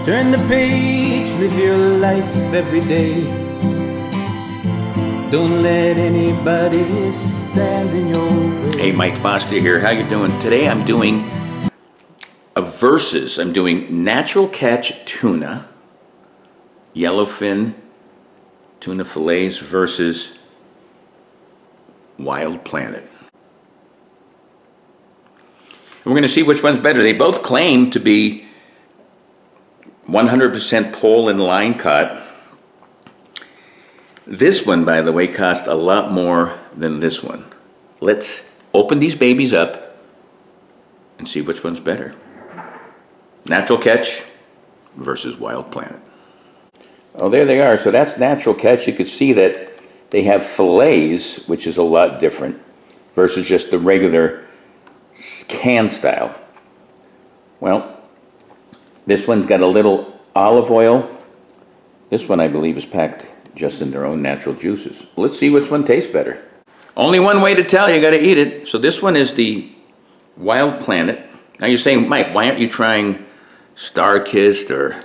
Turn the page, live your life every day. Don't let anybody stand in your way. Hey, Mike Foster here. How you doing? Today I'm doing a versus. I'm doing natural catch tuna, yellowfin tuna fillets versus Wild Planet. And we're going to see which one's better. They both claim to be 100% pole and line caught. This one, by the way, cost a lot more than this one. Let's open these babies up and see which one's better. Natural catch versus Wild Planet. Oh, there they are. So that's natural catch. You could see that they have fillets, which is a lot different, versus just the regular can style. Well, this one's got a little olive oil. This one, I believe, is packed just in their own natural juices. Let's see which one tastes better. Only one way to tell, you gotta eat it. So this one is the Wild Planet. Now you're saying, Mike, why aren't you trying Star Kissed or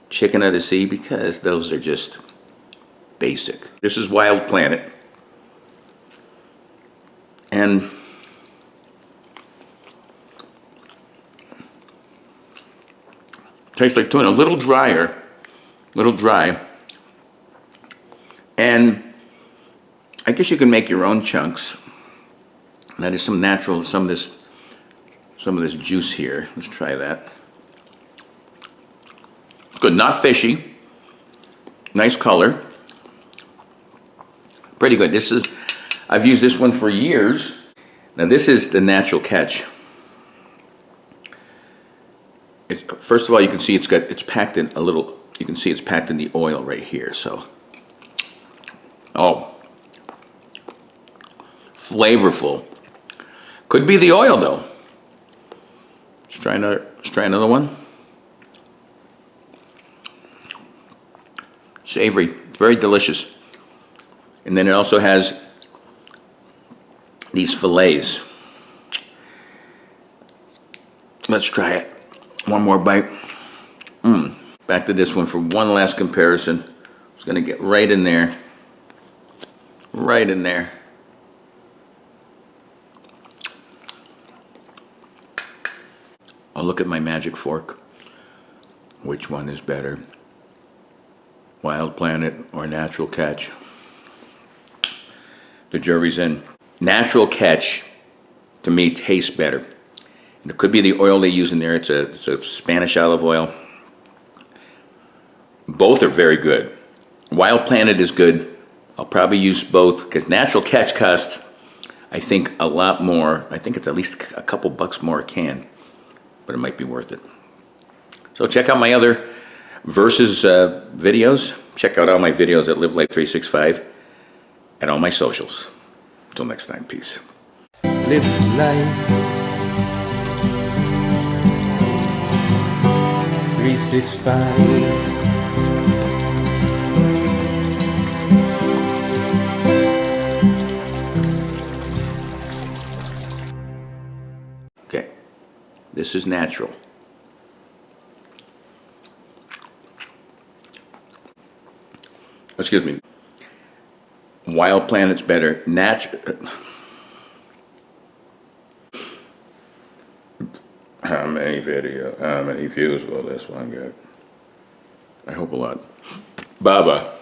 Chicken of the Sea? Because those are just basic. This is Wild Planet. And tastes like tuna, a little drier, little dry. And I guess you can make your own chunks. That is some natural, some of this juice here. Let's try that. Good, not fishy. Nice color. Pretty good. I've used this one for years. Now this is the natural catch. First of all, you can see it's packed in a little, you can see it's packed in the oil right here, so. Oh. Flavorful. Could be the oil though. Let's try another one. Savory, very delicious. And then it also has these fillets. Let's try it. One more bite. Back to this one for one last comparison. It's gonna get right in there. Right in there. I'll look at my magic fork. Which one is better? Wild Planet or Natural Catch? The jury's in. Natural Catch, to me, tastes better. And it could be the oil they use in there. It's a Spanish olive oil. Both are very good. Wild Planet is good. I'll probably use both because Natural Catch costs, I think, a lot more. I think it's at least a couple bucks more a can, but it might be worth it. So check out my other versus videos. Check out all my videos at Live Life 365 and all my socials. Until next time, peace. Live life 365. Okay, this is natural. Excuse me. Wild Planet's better. How many views will this one get? I hope a lot. Baba.